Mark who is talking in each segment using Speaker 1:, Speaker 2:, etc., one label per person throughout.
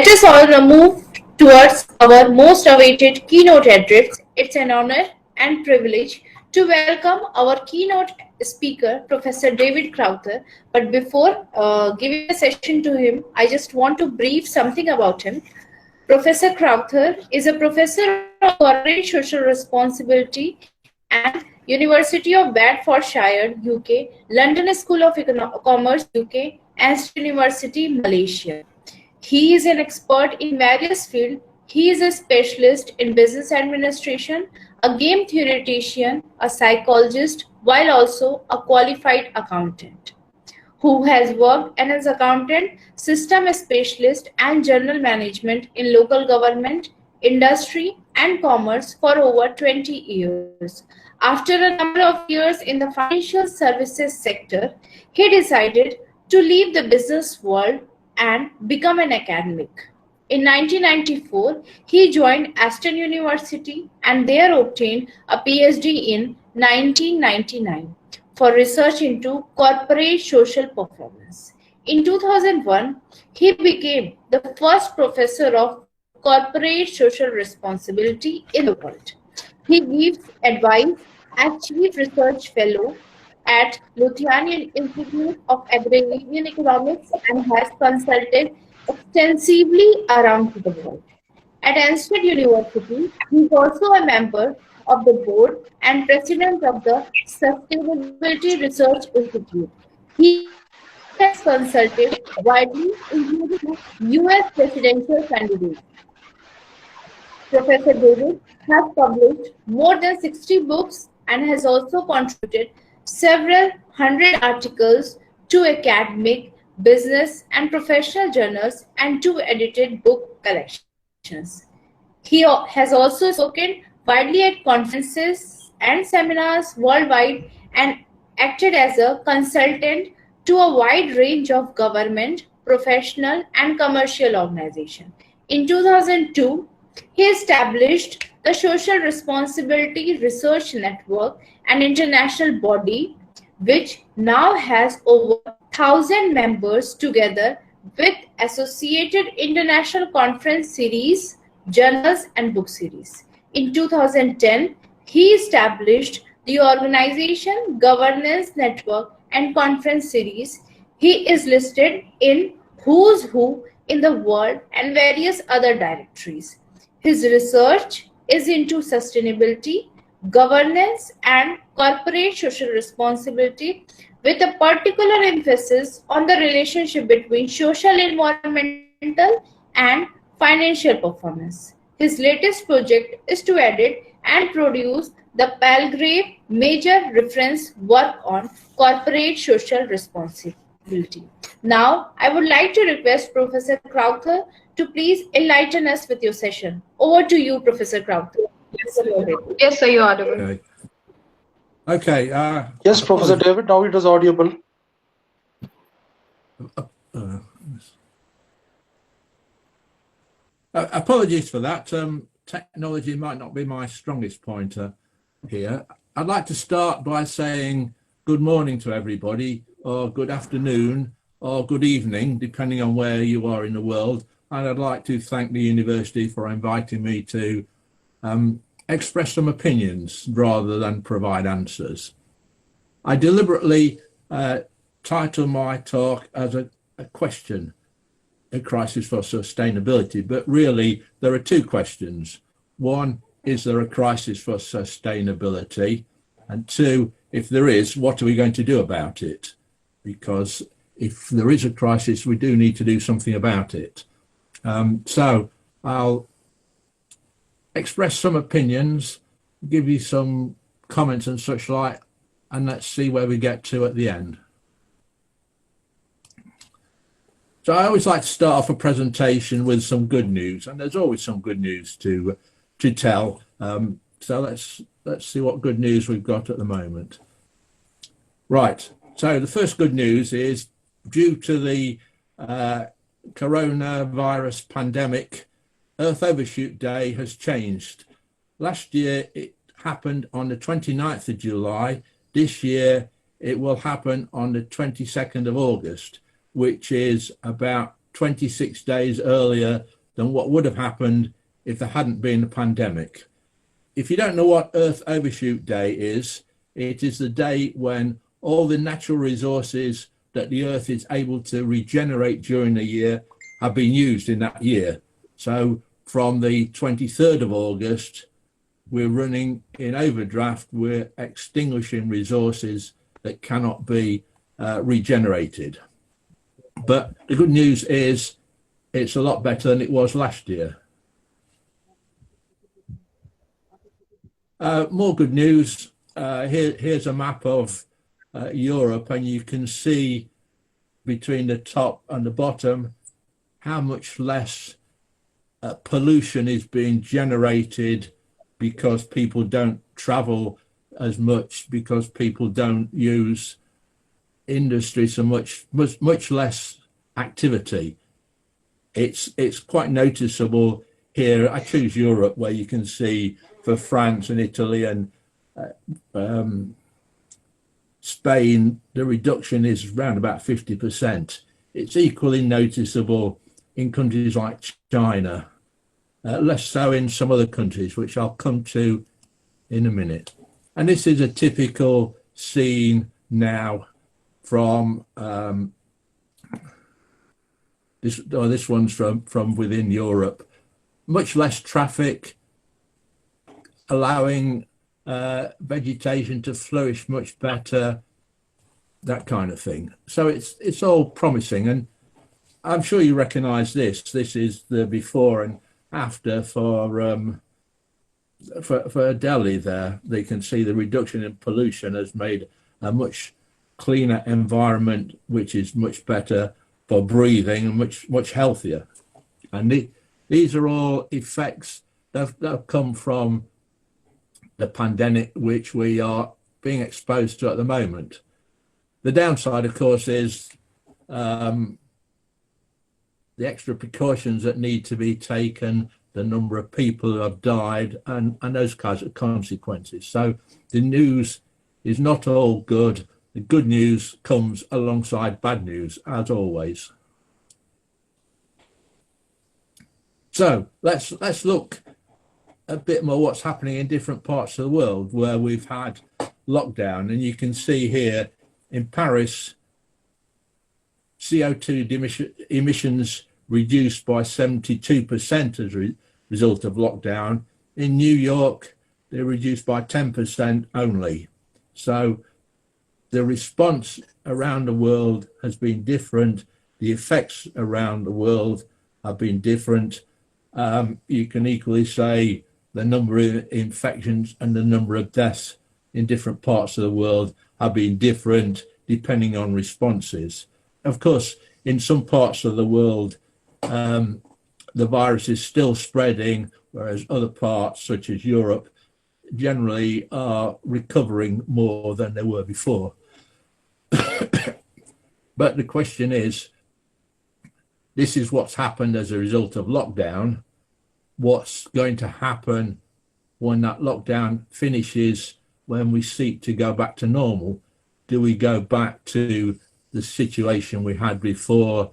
Speaker 1: Let us all now move towards our most awaited keynote address. It's an honor and privilege to welcome our keynote speaker, Professor David Crowther. But before giving the session to him, I just want to brief something about him. Professor Crowther is a professor of corporate social responsibility and University of Bedfordshire, UK, London School of Commerce, UK, and State University, Malaysia. He is an expert in various fields. He is a specialist in business administration, a game theoretician, a psychologist, while also a qualified accountant who has worked as accountant, system specialist, and general management in local government, industry, and commerce for over 20 years. After a number of years in the financial services sector, he decided to leave the business world and become an academic. In 1994, he joined Aston University and there obtained a PhD in 1999 for research into corporate social performance. In 2001, he became the first professor of corporate social responsibility in the world. He gives advice as Chief Research Fellow at Lithuanian Institute of Agrarian Economics and has consulted extensively around the world. At Stanford University, he is also a member of the board and president of the Sustainability Research Institute. He has consulted widely, including US presidential candidates. Professor David has published more than 60 books and has also contributed several hundred articles to academic, business, and professional journals and two edited book collections. He has also spoken widely at conferences and seminars worldwide and acted as a consultant to a wide range of government, professional, and commercial organizations. In 2002, he established the Social Responsibility Research Network, an international body which now has over 1,000 members together with associated international conference series, journals, and book series. In 2010, he established the organization Governance Network and Conference Series. He is listed in Who's Who in the world and various other directories. His research is into sustainability, governance, and corporate social responsibility, with a particular emphasis on the relationship between social, environmental, and financial performance. His latest project is to edit and produce the Palgrave Major Reference Work on Corporate Social Responsibility. Now, I would like to request Professor Crowther to please enlighten us with your session. Over to you, Professor Crowther.
Speaker 2: Yes, sir, you're audible.
Speaker 3: Okay.
Speaker 4: Yes, Professor David, now it is audible.
Speaker 3: Apologies for that. Technology might not be my strongest pointer here. I'd like to start by saying good morning to everybody, or good afternoon, or good evening, depending on where you are in the world. And I'd like to thank the university for inviting me to express some opinions rather than provide answers. I deliberately title my talk as a question, a crisis for sustainability, but really there are two questions. One, is there a crisis for sustainability? And two, if there is, what are we going to do about it? Because if there is a crisis, we do need to do something about it. So I'll express some opinions, give you some comments and such like, and let's see where we get to at the end. So I always like to start off a presentation with some good news, and there's always some good news to tell. So let's see what good news we've got at the moment. Right. So the first good news is, due to the coronavirus pandemic, Earth Overshoot Day has changed. Last year it happened on the 29th of July. This year it will happen on the 22nd of August, which is about 26 days earlier than what would have happened if there hadn't been a pandemic. If you don't know what Earth Overshoot Day is, it is the day when all the natural resources that the Earth is able to regenerate during the year have been used in that year. So from the 23rd of August, we're running in overdraft, we're extinguishing resources that cannot be regenerated. But the good news is it's a lot better than it was last year. More good news. Here's a map of Europe, and you can see between the top and the bottom how much less pollution is being generated because people don't travel as much, because people don't use industry so much less activity. It's quite noticeable here. I choose Europe, where you can see for France and Italy and Spain, the reduction is around about 50%. It's equally noticeable in countries like China, less so in some other countries, which I'll come to in a minute. And this is a typical scene now from this one's from within Europe. Much less traffic, allowing vegetation to flourish much better, that kind of thing. So it's all promising, and I'm sure you recognise this. This is the before and after for Delhi. There, they can see the reduction in pollution has made a much cleaner environment, which is much better for breathing and much healthier. And these are all effects that have come from the pandemic, which we are being exposed to at the moment. The downside, of course, is the extra precautions that need to be taken, the number of people who have died, and those kinds of consequences. So the news is not all good. The good news comes alongside bad news, as always. So let's look a bit more what's happening in different parts of the world where we've had lockdown. And you can see here in Paris, CO2 emissions reduced by 72% as a result of lockdown. In New York, they're reduced by 10% only. So the response around the world has been different. The effects around the world have been different. You can equally say the number of infections and the number of deaths in different parts of the world have been different depending on responses. Of course, in some parts of the world, the virus is still spreading, whereas other parts, such as Europe, generally are recovering more than they were before. But the question is, this is what's happened as a result of lockdown. What's going to happen when that lockdown finishes, when we seek to go back to normal? Do we go back to the situation we had before,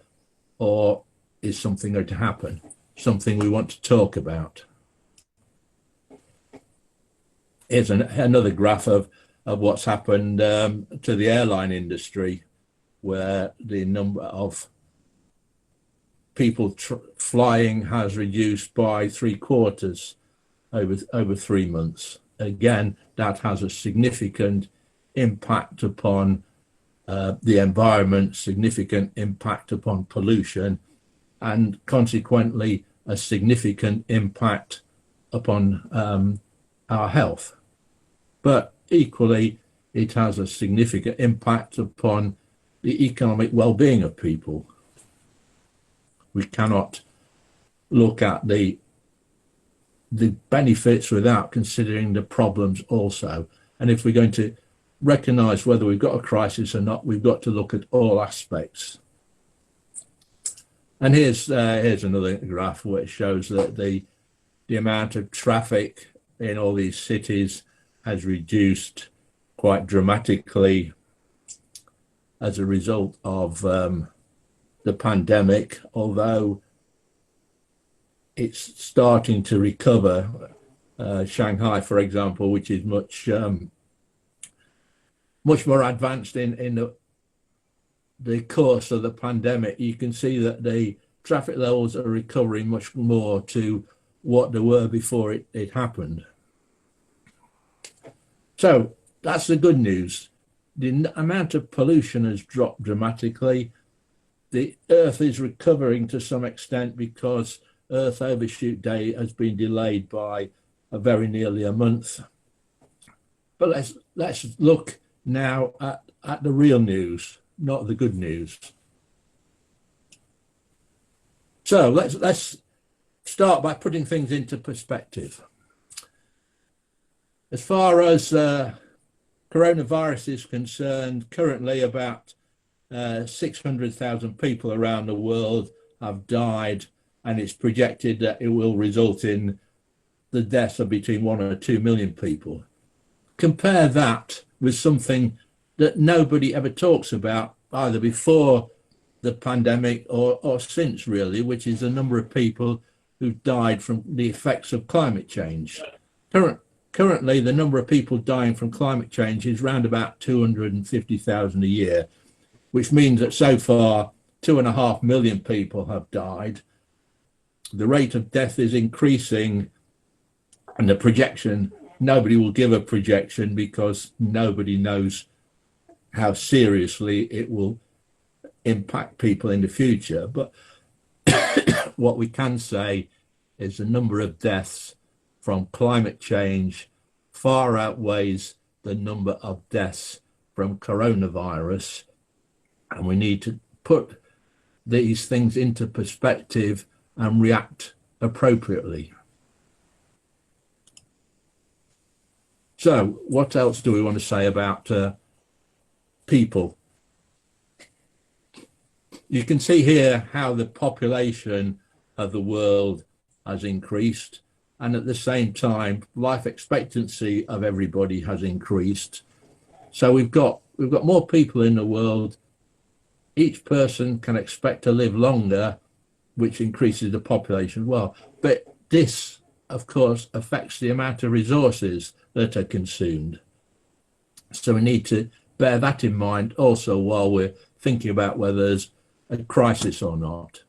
Speaker 3: or is something going to happen? Something we want to talk about. Here's another graph of what's happened to the airline industry, where the number of people flying has reduced by 3/4 over 3 months. Again, that has a significant impact upon the environment, significant impact upon pollution, and consequently a significant impact upon our health. But equally, it has a significant impact upon the economic well-being of people. We cannot look at the benefits without considering the problems also. And if we're going to recognize whether we've got a crisis or not, we've got to look at all aspects. And here's another graph which shows that the amount of traffic in all these cities has reduced quite dramatically as a result of the pandemic, although it's starting to recover. Shanghai, for example, which is much more advanced in the course of the pandemic, you can see that the traffic levels are recovering much more to what they were before it happened. So that's the good news. The amount of pollution has dropped dramatically. The Earth is recovering to some extent because Earth Overshoot Day has been delayed by very nearly a month. But let's look now at the real news, not the good news. So let's start by putting things into perspective. As far as coronavirus is concerned, currently about 600,000 people around the world have died, and it's projected that it will result in the deaths of between 1 and 2 million people. Compare that with something that nobody ever talks about, either before the pandemic or since, really, which is the number of people who've died from the effects of climate change. Currently, the number of people dying from climate change is around about 250,000 a year, which means that so far 2.5 million people have died. The rate of death is increasing, and the projection, nobody will give a projection because nobody knows how seriously it will impact people in the future. But what we can say is the number of deaths from climate change far outweighs the number of deaths from coronavirus. And we need to put these things into perspective and react appropriately. So what else do we want to say about people? You can see here how the population of the world has increased, and at the same time, life expectancy of everybody has increased. So we've got more people in the world. Each person can expect to live longer, which increases the population. Well, but this, of course, affects the amount of resources that are consumed. So we need to bear that in mind also while we're thinking about whether there's a crisis or not.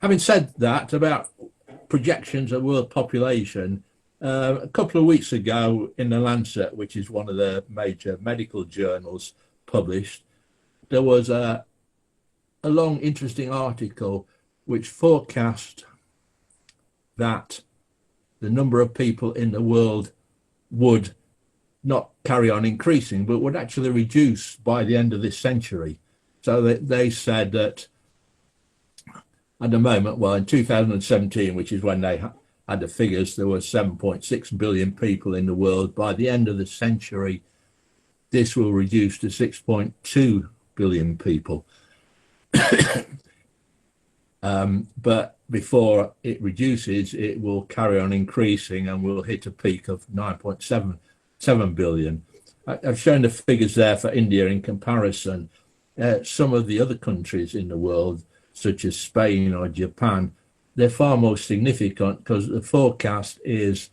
Speaker 3: Having said that about projections of world population, a couple of weeks ago in The Lancet, which is one of the major medical journals published, there was a long, interesting article which forecast that the number of people in the world would not carry on increasing, but would actually reduce by the end of this century. So they said that at the moment, well, in 2017, which is when they had the figures, there were 7.6 billion people in the world. By the end of the century, this will reduce to 6.2 billion people. But before it reduces, it will carry on increasing and will hit a peak of 9.7 billion. I've shown the figures there for India in comparison. Some of the other countries in the world, such as Spain or Japan, they're far more significant because the forecast is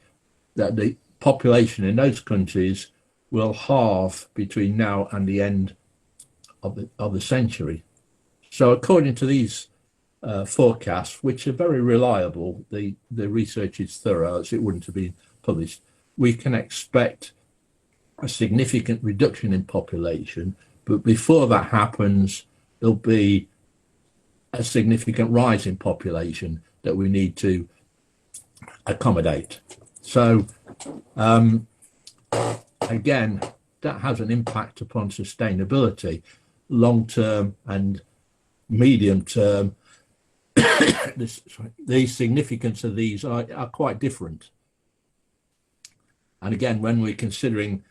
Speaker 3: that the population in those countries will halve between now and the end of the century. So according to these forecasts, which are very reliable, the research is thorough, as it wouldn't have been published, we can expect a significant reduction in population, but before that happens, there'll be a significant rise in population that we need to accommodate. So again, that has an impact upon sustainability, long-term and medium-term. The significance of these are quite different. And again, when we're considering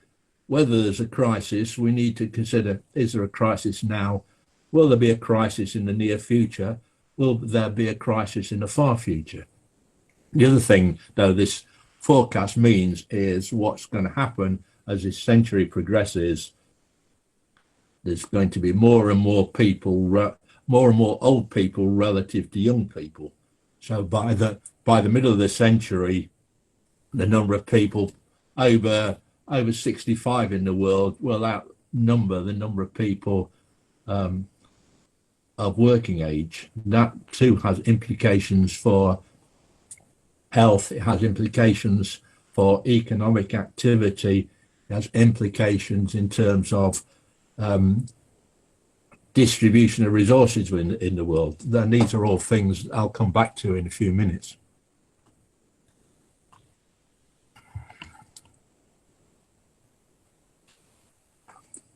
Speaker 3: whether there's a crisis, we need to consider, is there a crisis now? Will there be a crisis in the near future? Will there be a crisis in the far future? The other thing, though, this forecast means is what's going to happen as this century progresses. there's going to be more and more people, more and more old people relative to young people. So by the middle of the century, the number of people over 65 in the world will outnumber the number of people of working age. That too has implications for health. It has implications for economic activity. It has implications in terms of distribution of resources in the world. And these are all things I'll come back to in a few minutes.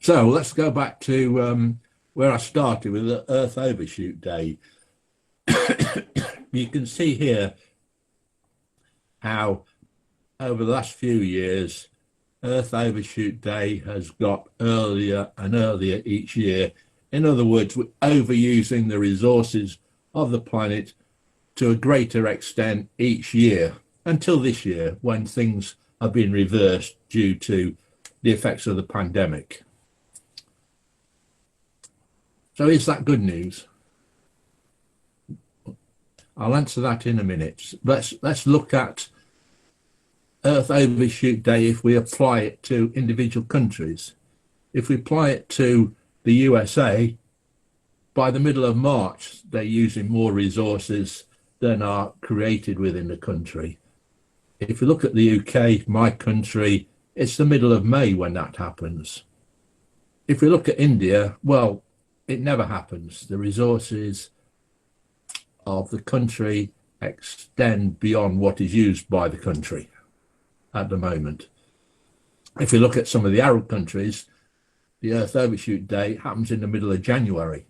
Speaker 3: So let's go back to where I started with the Earth Overshoot Day. You can see here how over the last few years, Earth Overshoot Day has got earlier and earlier each year. In other words, we're overusing the resources of the planet to a greater extent each year, until this year, when things have been reversed due to the effects of the pandemic. So is that good news? I'll answer that in a minute. Let's look at Earth Overshoot Day if we apply it to individual countries. If we apply it to the USA, by the middle of March, they're using more resources than are created within the country. If we look at the UK, my country, it's the middle of May when that happens. If we look at India, well, it never happens. The resources of the country extend beyond what is used by the country at the moment. If you look at some of the Arab countries, the Earth Overshoot Day happens in the middle of January.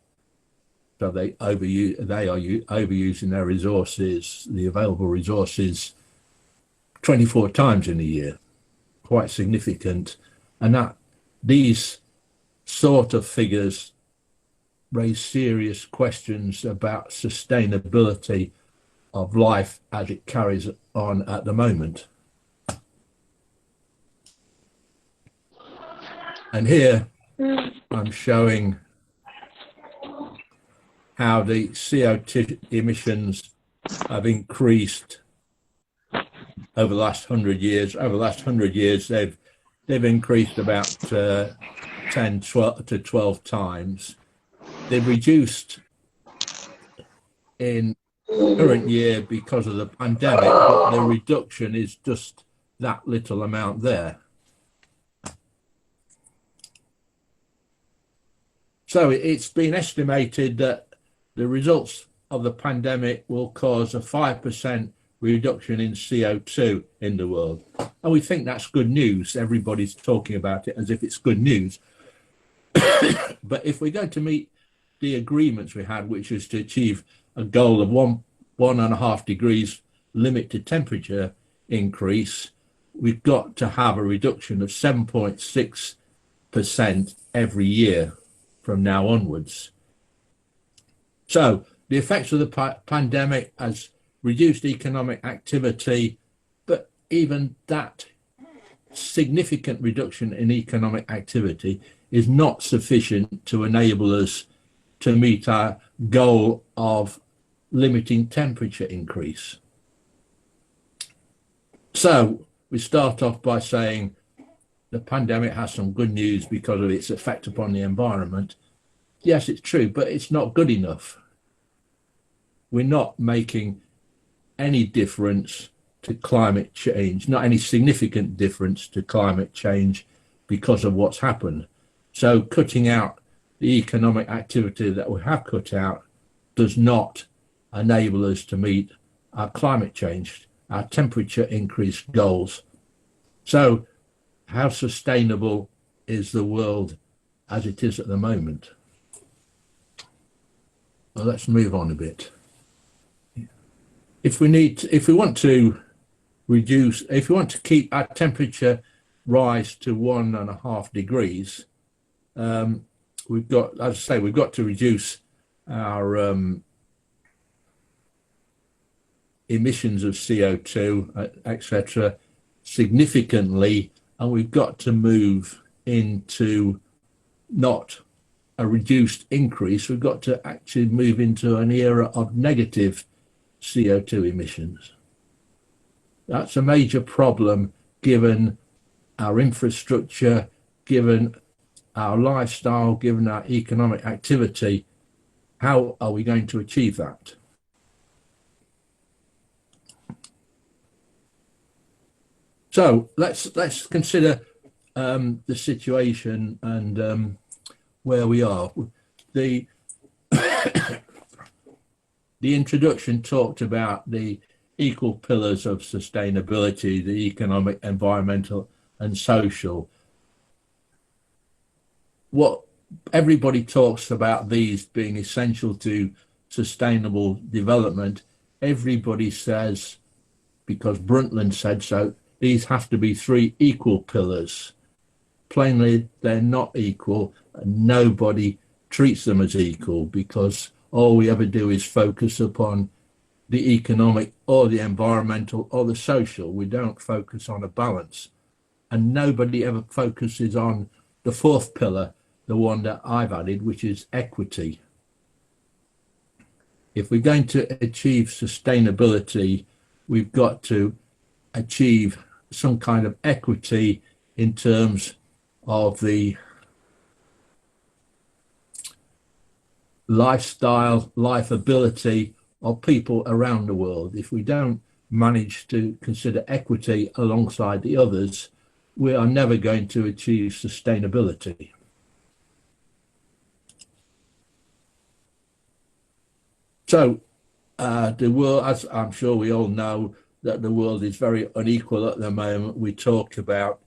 Speaker 3: So they are overusing their resources, the available resources, 24 times in a year. Quite significant. And that these sort of figures raise serious questions about sustainability of life as it carries on at the moment. And here I'm showing how the CO2 emissions have increased over the last 100 years. Over the last 100 years, they've increased about 10 to 12 times. They've reduced in current year because of the pandemic, but the reduction is just that little amount there. So it's been estimated that the results of the pandemic will cause a 5% reduction in CO2 in the world. And we think that's good news. Everybody's talking about it as if it's good news. But if we're going to meet the agreements we had, which is to achieve a goal of 1.5 degrees limit to temperature increase, we've got to have a reduction of 7.6% every year from now onwards. So the effects of the pandemic has reduced economic activity, but even that significant reduction in economic activity is not sufficient to enable us to meet our goal of limiting temperature increase. So we start off by saying the pandemic has some good news because of its effect upon the environment. Yes, it's true, but it's not good enough. We're not making any difference to climate change, not any significant difference to climate change because of what's happened. So cutting out the economic activity that we have cut out does not enable us to meet our climate change, our temperature increase goals. So how sustainable is the world as it is at the moment? Well, let's move on a bit. If we want to keep our temperature rise to 1.5 degrees, we've got, as I say, we've got to reduce our emissions of CO2, etc., significantly, and we've got to move into not a reduced increase. We've got to actually move into an era of negative CO2 emissions. That's a major problem given our infrastructure, given our lifestyle, given our economic activity. How are we going to achieve that? So let's consider the situation and where we are. The the introduction talked about the equal pillars of sustainability, the economic, environmental, and social. What everybody talks about these being essential to sustainable development. Everybody says, because Brundtland said so, these have to be three equal pillars. Plainly, they're not equal, and nobody treats them as equal, because all we ever do is focus upon the economic or the environmental or the social. We don't focus on a balance, and nobody ever focuses on the fourth pillar, the one that I've added, which is equity. If we're going to achieve sustainability, we've got to achieve some kind of equity in terms of the lifestyle, lifeability of people around the world. If we don't manage to consider equity alongside the others, we are never going to achieve sustainability. So the world, as I'm sure we all know, that the world is very unequal at the moment. We talk about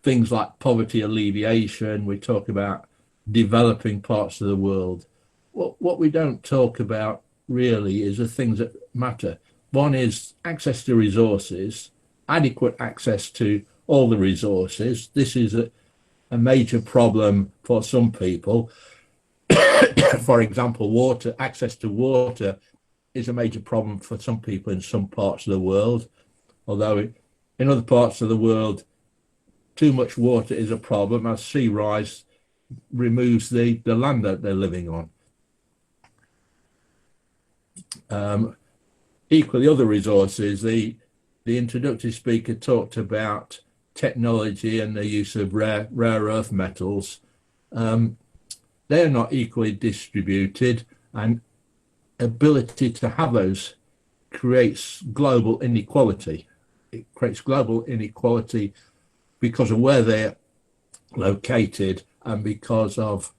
Speaker 3: things like poverty alleviation. We talk about developing parts of the world. What we don't talk about really is the things that matter. One is access to resources, adequate access to all the resources. This is a major problem for some people. For example, water, access to water is a major problem for some people in some parts of the world, although in other parts of the world, too much water is a problem as sea rise removes the land that they're living on. Equally, other resources, the introductory speaker talked about technology and the use of rare earth metals. They're not equally distributed, and ability to have those creates global inequality. It creates global inequality because of where they're located and because of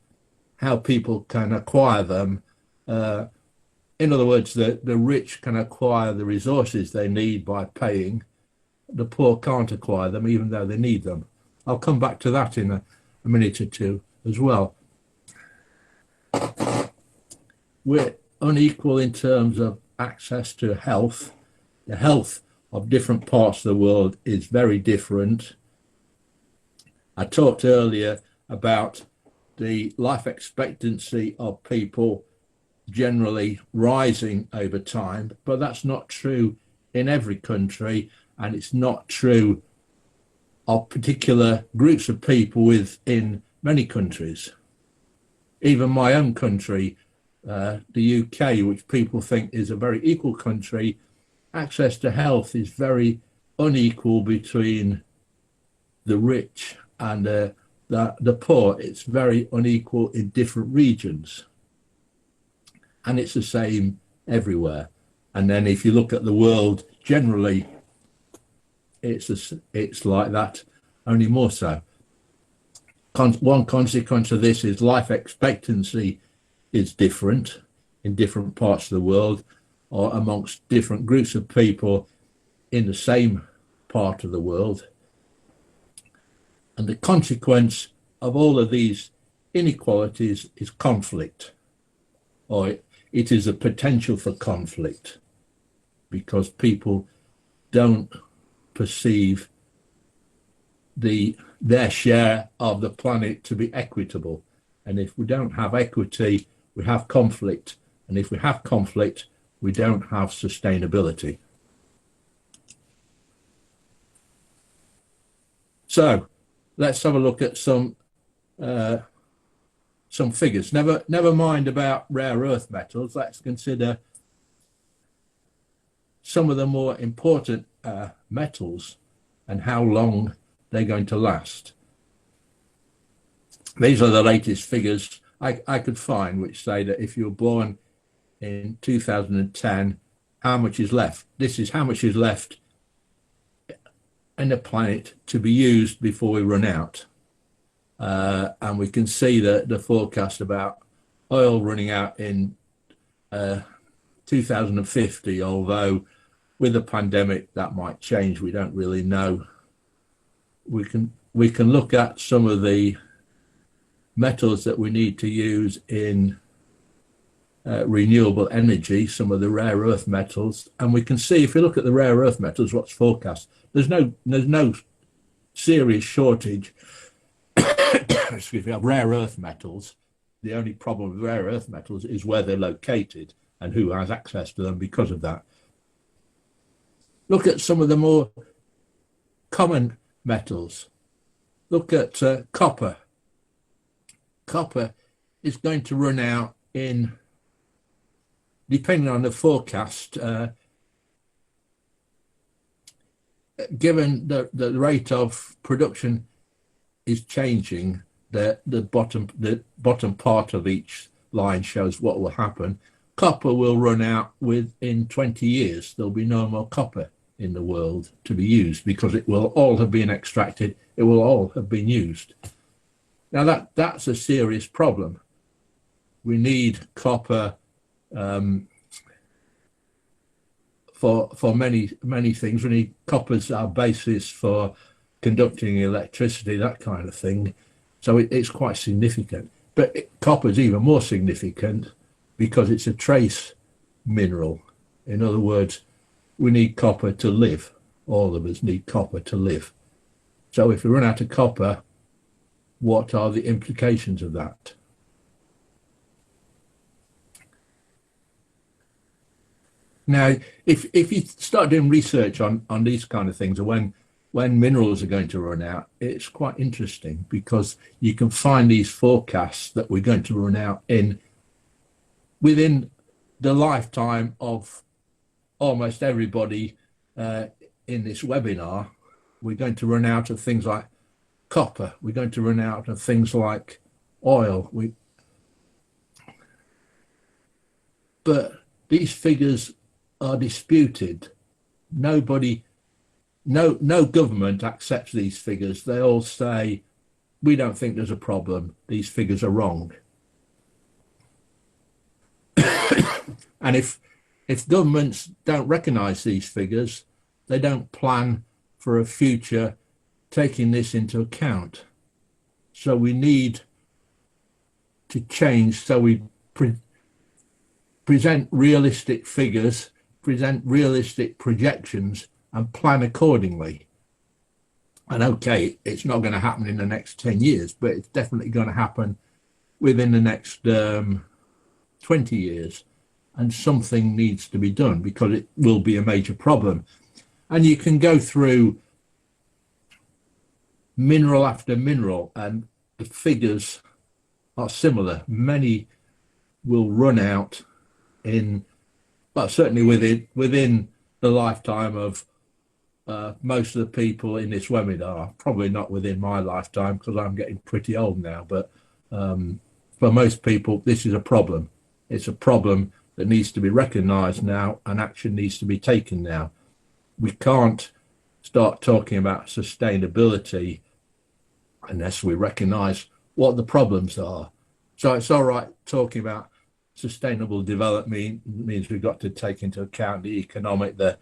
Speaker 3: how people can acquire them. In other words, the rich can acquire the resources they need by paying. The poor can't acquire them even though they need them. I'll come back to that in a minute or two as well. We're unequal in terms of access to health. The health of different parts of the world is very different. I talked earlier about the life expectancy of people generally rising over time, but that's not true in every country, and it's not true of particular groups of people within many countries. Even my own country, the UK, which people think is a very equal country, access to health is very unequal between the rich and the poor. It's very unequal in different regions, and it's the same everywhere. And then if you look at the world generally, it's like that, only more so. One consequence of this is life expectancy is different in different parts of the world or amongst different groups of people in the same part of the world. And the consequence of all of these inequalities is conflict, or it is a potential for conflict, because people don't perceive their share of the planet to be equitable. And if we don't have equity, we have conflict. And if we have conflict, we don't have sustainability. So let's have a look at some some figures. Never mind about rare earth metals. Let's consider some of the more important metals and how long they're going to last. These are the latest figures I could find, which say that if you were born in 2010, how much is left. This is how much is left in the planet to be used before we run out. And we can see the forecast about oil running out in 2050, although with the pandemic that might change. We don't really know. We can look at some of the metals that we need to use in renewable energy, some of the rare earth metals, and we can see, if you look at the rare earth metals, what's forecast. There's no serious shortage excuse me, of rare earth metals. The only problem with rare earth metals is where they're located and who has access to them because of that. Look at some of the more common metals. Look at copper. Copper is going to run out in, depending on the forecast, given the rate of production is changing, the bottom part of each line shows what will happen. Copper will run out within 20 years. There'll be no more copper in the world to be used because it will all have been extracted. It will all have been used. Now that's a serious problem. We need copper for many things. We need copper's our basis for conducting electricity, that kind of thing. So it's quite significant. But copper's even more significant because it's a trace mineral. In other words, we need copper to live. All of us need copper to live. So if we run out of copper, what are the implications of that? Now, if you start doing research on these kind of things, or when minerals are going to run out, it's quite interesting because you can find these forecasts that we're going to run out within the lifetime of almost everybody in this webinar. We're going to run out of things like copper. We're going to run out of things like oil. But these figures are disputed. No government accepts these figures. They all say, we don't think there's a problem. These figures are wrong. And if governments don't recognize these figures, they don't plan for a future taking this into account. So we need to change so we present realistic figures, present realistic projections, and plan accordingly. And okay, it's not going to happen in the next 10 years, but it's definitely going to happen within the next 20 years. And something needs to be done because it will be a major problem. And you can go through mineral after mineral, and the figures are similar. Many will run out certainly within the lifetime of most of the people in this webinar. Probably not within my lifetime because I'm getting pretty old now, but for most people, this is a problem. It's a problem that needs to be recognized now, and action needs to be taken now. We can't start talking about sustainability unless we recognize what the problems are. So it's all right talking about sustainable development means we've got to take into account the economic, the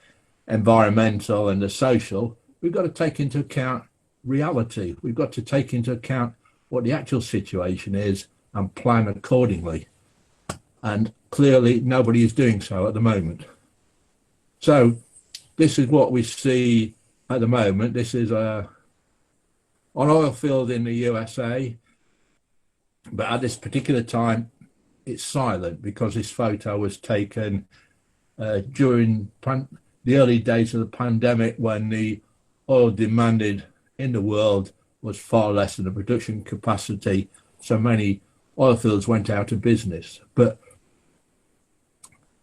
Speaker 3: environmental, and the social. We've got to take into account reality. We've got to take into account what the actual situation is and plan accordingly. And clearly nobody is doing so at the moment. So this is what we see at the moment. This is an oil field in the USA, but at this particular time it's silent because this photo was taken during the early days of the pandemic, when the oil demanded in the world was far less than the production capacity, so many oil fields went out of business. But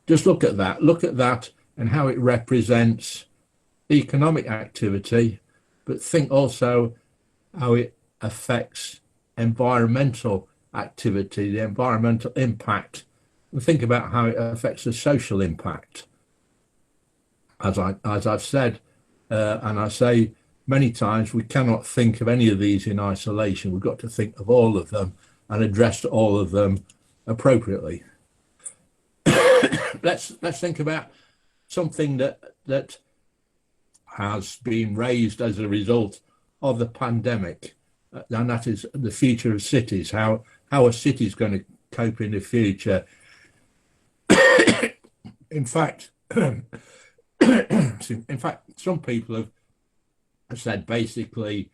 Speaker 3: just look at that and how it represents economic activity, but think also how it affects environmental activity, the environmental impact, and think about how it affects the social impact. As I've said, and I say many times, we cannot think of any of these in isolation. We've got to think of all of them and address all of them appropriately. Let's think about something that has been raised as a result of the pandemic, and that is the future of cities. How are cities going to cope in the future? In fact, some people have said basically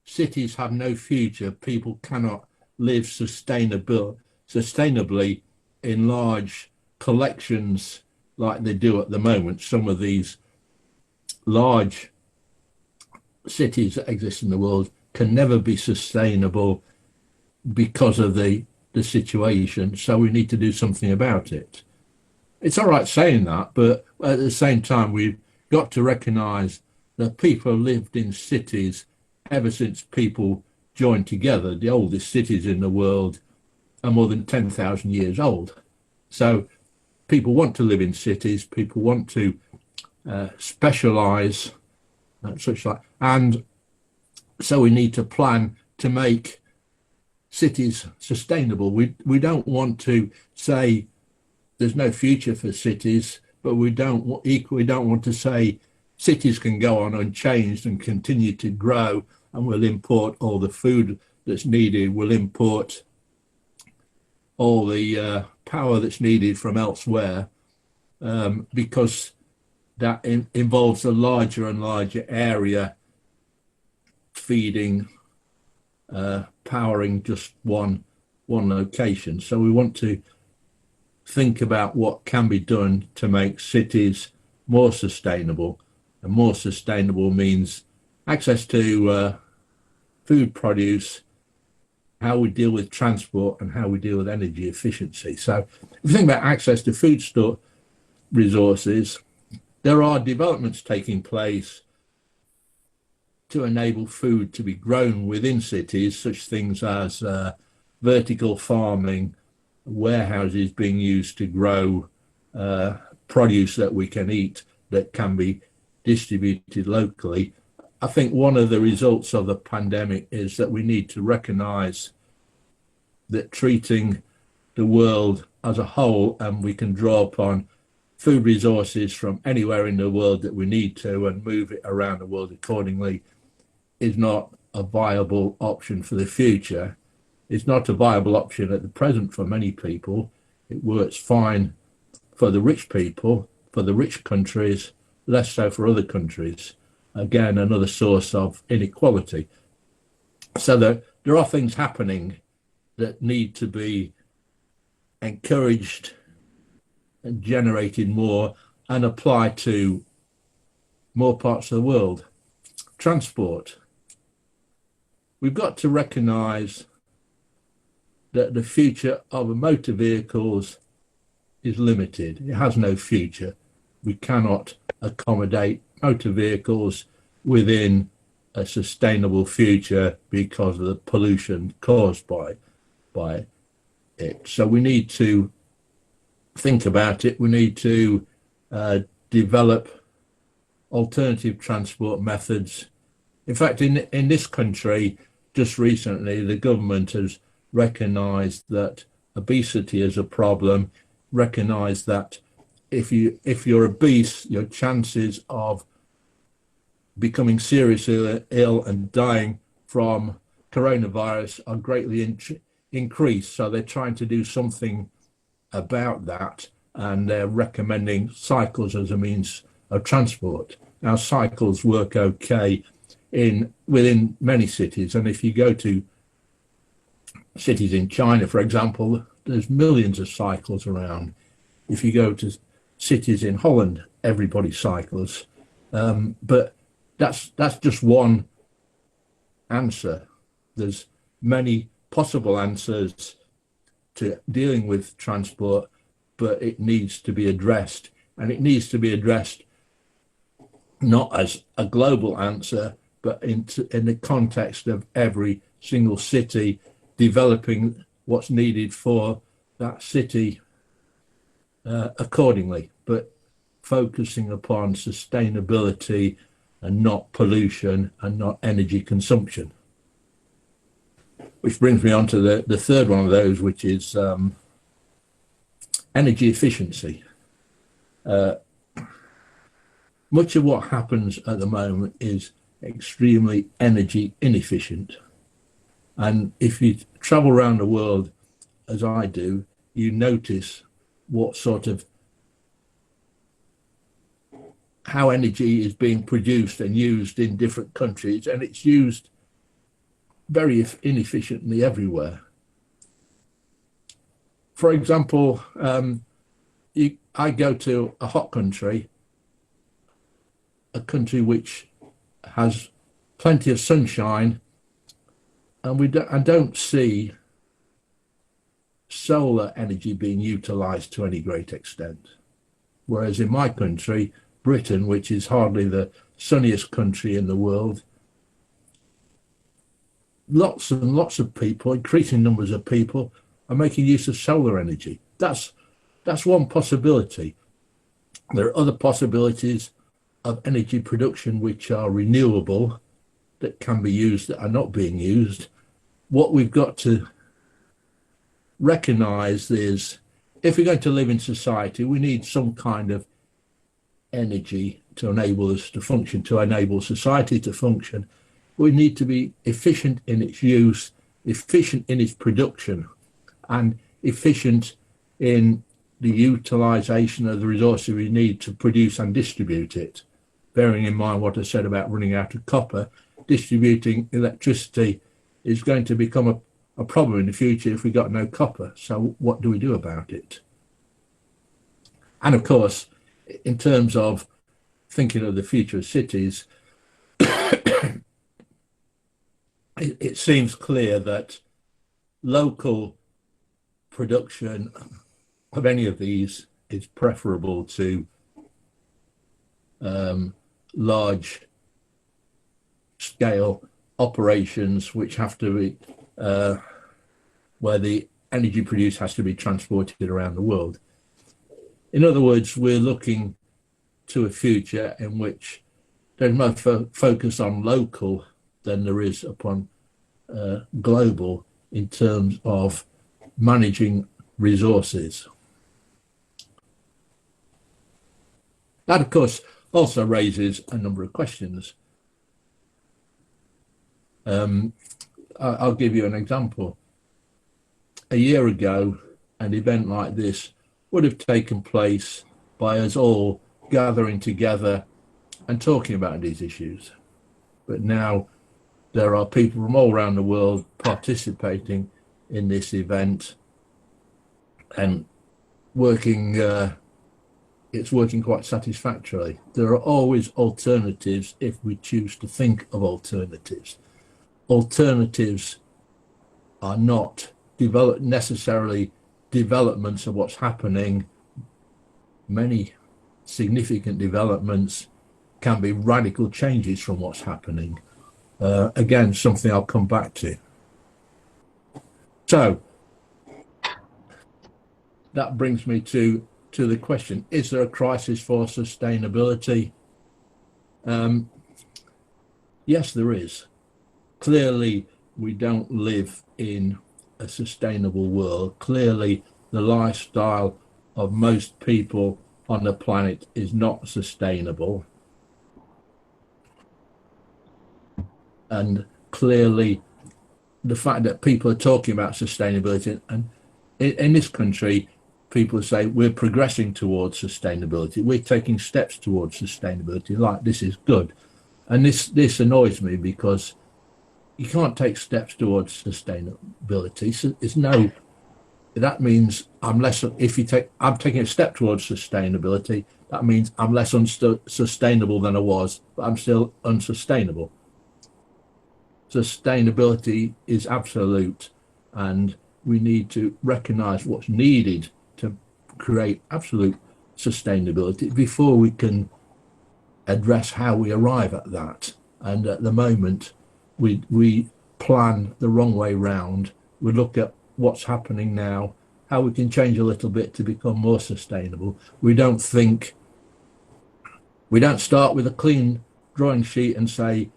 Speaker 3: cities have no future. People cannot live sustainably in large collections like they do at the moment. Some of these large cities that exist in the world can never be sustainable because of the situation, so we need to do something about it. It's all right saying that, but at the same time we've got to recognize that people lived in cities ever since people joined together. The oldest cities in the world are more than 10,000 years old. So people want to live in cities, people want to specialize and so we need to plan to make cities sustainable. We don't want to say there's no future for cities, but we equally don't want to say cities can go on unchanged and continue to grow, and we'll import all the food that's needed, we'll import all the power that's needed from elsewhere, because that involves a larger and larger area feeding, powering just one location. So we want to think about what can be done to make cities more sustainable, and more sustainable means access to food produce, how we deal with transport, and how we deal with energy efficiency. So if you think about access to food store resources, there are developments taking place to enable food to be grown within cities, such things as vertical farming, warehouses being used to grow produce that we can eat that can be distributed locally. I think one of the results of the pandemic is that we need to recognize that treating the world as a whole, and we can draw upon food resources from anywhere in the world that we need to and move it around the world accordingly, is not a viable option for the future. It's not a viable option at the present for many people. It works fine for the rich people, for the rich countries, less so for other countries. Again, another source of inequality. So there are things happening that need to be encouraged and generated more and applied to more parts of the world. Transport. We've got to recognize that the future of motor vehicles is limited. It has no future. We cannot accommodate motor vehicles within a sustainable future because of the pollution caused by it. So we need to think about it. We need to develop alternative transport methods. In fact, in this country, just recently, the government has recognized that obesity is a problem, recognized that if you're obese, your chances of becoming seriously ill and dying from coronavirus are greatly increased. So they're trying to do something about that, and they're recommending cycles as a means of transport. Now, cycles work okay within many cities, and if you go to cities in China, for example, there's millions of cycles around. If you go to cities in Holland, everybody cycles, but that's just one answer. There's many possible answers to dealing with transport, but it needs to be addressed, and it needs to be addressed not as a global answer, but in the context of every single city developing what's needed for that city accordingly, but focusing upon sustainability and not pollution and not energy consumption. Which brings me on to the third one of those, which is energy efficiency. Much of what happens at the moment is extremely energy inefficient. And if you travel around the world, as I do, you notice what sort of how energy is being produced and used in different countries, and it's used very inefficiently everywhere. For example, I go to a hot country, a country which has plenty of sunshine, and I don't see solar energy being utilized to any great extent. Whereas in my country, Britain, which is hardly the sunniest country in the world, lots and lots of people, increasing numbers of people, are making use of solar energy. That's one possibility. There are other possibilities of energy production which are renewable, that can be used, that are not being used. What we've got to recognize is, if we're going to live in society, we need some kind of energy to enable us to function, to enable society to function. We need to be efficient in its use, efficient in its production, and efficient in the utilization of the resources we need to produce and distribute it. Bearing in mind what I said about running out of copper, distributing electricity is going to become a problem in the future if we got no copper. So what do we do about it? And of course, in terms of thinking of the future of cities, it seems clear that local production of any of these is preferable to large scale operations which have to be where the energy produced has to be transported around the world. In other words, we're looking to a future in which there's more focus on local than there is upon global in terms of managing resources. That, of course, also raises a number of questions. I'll give you an example. A year ago, an event like this would have taken place by us all gathering together and talking about these issues. But now there are people from all around the world participating in this event and working, it's working quite satisfactorily. There are always alternatives if we choose to think of alternatives. Alternatives are not necessarily developments of what's happening. Many significant developments can be radical changes from what's happening. Again, something I'll come back to. So that brings me to the question, is there a crisis for sustainability? Yes, there is. Clearly, we don't live in a sustainable world. Clearly, the lifestyle of most people on the planet is not sustainable. And clearly, the fact that people are talking about sustainability, and in this country, people say we're progressing towards sustainability. We're taking steps towards sustainability. Like, this is good. And this annoys me, because you can't take steps towards sustainability. So that means I'm taking a step towards sustainability. That means I'm less sustainable than I was, but I'm still unsustainable. sustainability is absolute, and we need to recognize what's needed to create absolute sustainability before we can address how we arrive at that. And at the moment, we plan the wrong way round. We look at what's happening now, how we can change a little bit to become more sustainable. We don't start with a clean drawing sheet and say,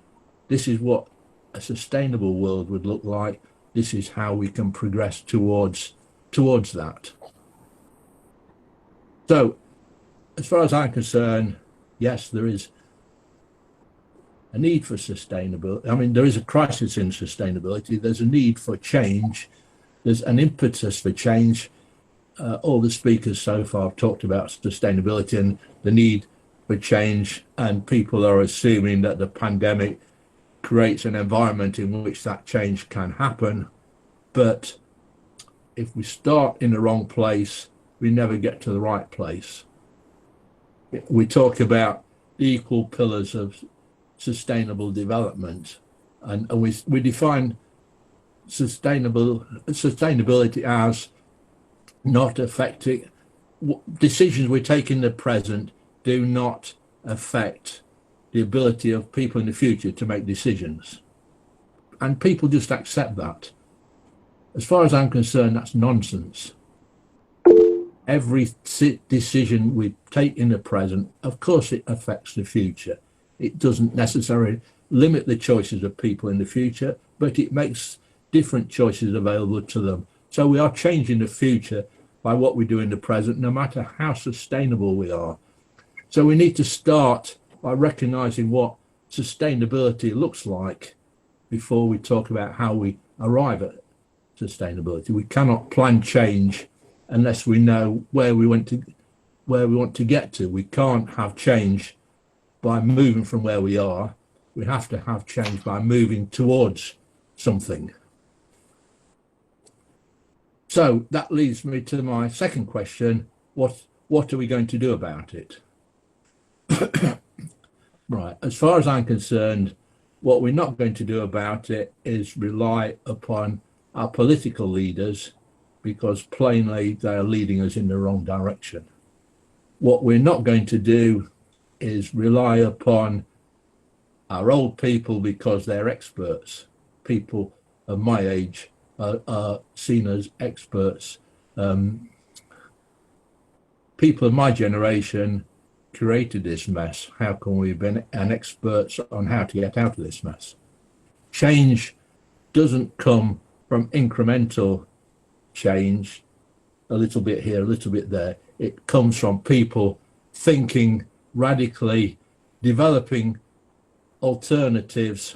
Speaker 3: this is what a sustainable world would look like. This is how we can progress towards that. So, as far as I'm concerned, yes, there is a need for sustainability. I mean, there is a crisis in sustainability. There's a need for change. There's an impetus for change. All the speakers so far have talked about sustainability and the need for change, and people are assuming that the pandemic creates an environment in which that change can happen. But if we start in the wrong place, we never get to the right place. We talk about the equal pillars of sustainable development, and we define sustainability as not affecting decisions we take in the present do not affect the ability of people in the future to make decisions, and people just accept that. As far as I'm concerned, that's nonsense. Every decision we take in the present, of course it affects the future. It doesn't necessarily limit the choices of people in the future, but it makes different choices available to them. So we are changing the future by what we do in the present, no matter how sustainable we are. So we need to start by recognizing what sustainability looks like before we talk about how we arrive at sustainability. We cannot plan change unless we know where we want to get to. We can't have change by moving from where we are. We have to have change by moving towards something. So that leads me to my second question. What are we going to do about it? Right, as far as I'm concerned, what we're not going to do about it is rely upon our political leaders, because plainly they are leading us in the wrong direction. What we're not going to do is rely upon our old people, because they're experts. People of my age are seen as experts. People of my generation created this mess. How can we be an experts on how to get out of this mess? Change doesn't come from incremental change, a little bit here, a little bit there. It comes from people thinking radically, developing alternatives,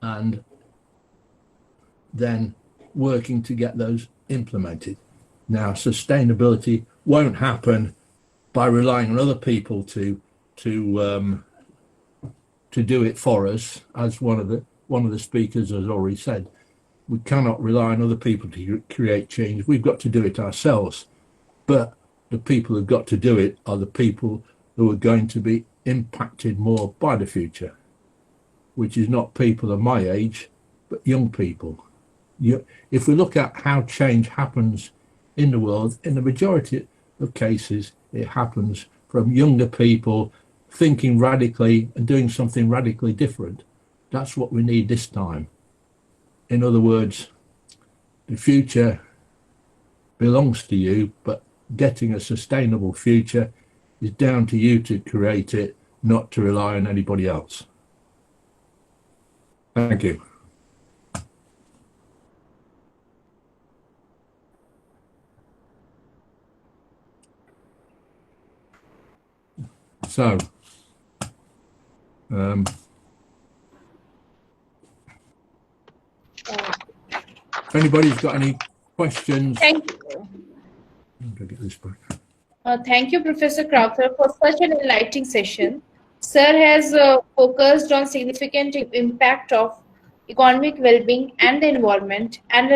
Speaker 3: and then working to get those implemented. Now, sustainability won't happen by relying on other people to do it for us, as one of the speakers has already said. We cannot rely on other people to create change. We've got to do it ourselves. But the people who've got to do it are the people who are going to be impacted more by the future, which is not people of my age, but young people. If we look at how change happens in the world, in the majority of cases, it happens from younger people thinking radically and doing something radically different. That's what we need this time. In other words, the future belongs to you, but getting a sustainable future is down to you to create it, not to rely on anybody else. Thank you. So, if anybody's got any questions.
Speaker 1: Thank you, Professor Crowther, for such an enlightening session. Sir has focused on significant impact of economic well-being and the environment, and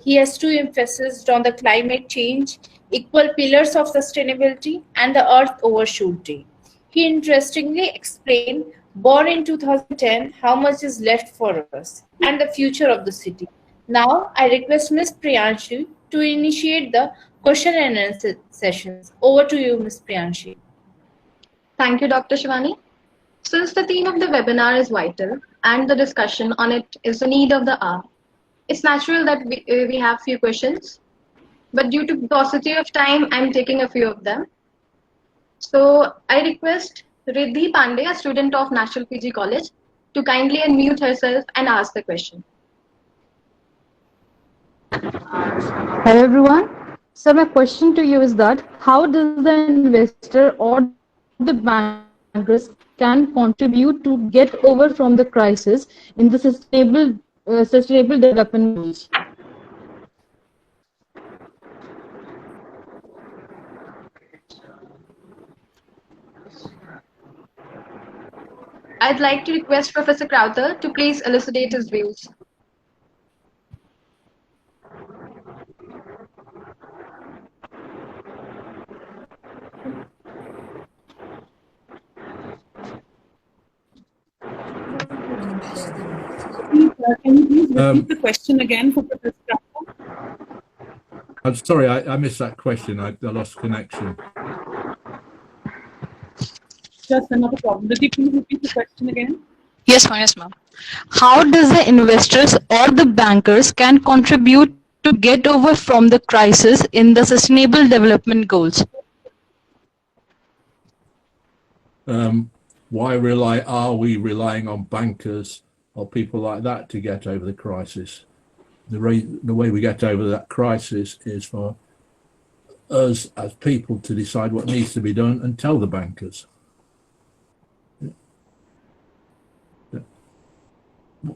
Speaker 1: he has two emphasis on the climate change, equal pillars of sustainability, and the Earth Overshoot Day. He interestingly explained born in 2010, how much is left for us, and the future of the city. Now, I request Ms. Priyanshu to initiate the question and answer sessions. Over to you, Ms. Priyanshu.
Speaker 2: Thank you, Dr. Shivani. Since the theme of the webinar is vital and the discussion on it is the need of the hour, it's natural that we have few questions, but due to paucity of time, I'm taking a few of them. So I request Riddhi Pandey, a student of National PG College, to kindly unmute herself and ask the question.
Speaker 5: Hello everyone. So my question to you is that how does the investor or the bankers can contribute to get over from the crisis in the sustainable development goals?
Speaker 2: I'd like to request Professor Crowther to please elucidate his views.
Speaker 6: Can you please repeat the question again for Professor Crowther?
Speaker 3: I'm sorry, I missed that question. I lost connection.
Speaker 6: Just another problem. Did you please repeat the question again?
Speaker 7: Yes, ma'am. How does the investors or the bankers can contribute to get over from the crisis in the sustainable development goals?
Speaker 3: Why are we relying on bankers or people like that to get over the crisis? The way we get over that crisis is for us as people to decide what needs to be done and tell the bankers.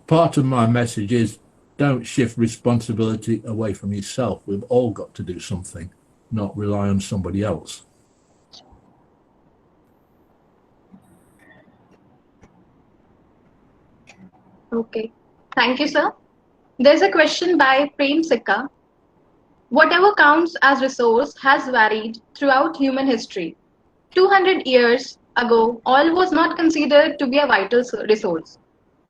Speaker 3: Part of my message is don't shift responsibility away from yourself. We've all got to do something, not rely on somebody else.
Speaker 2: Okay, thank you, sir. There's a question by Prem Sikka. Whatever counts as resource has varied throughout human history. 200 years ago, oil was not considered to be a vital resource.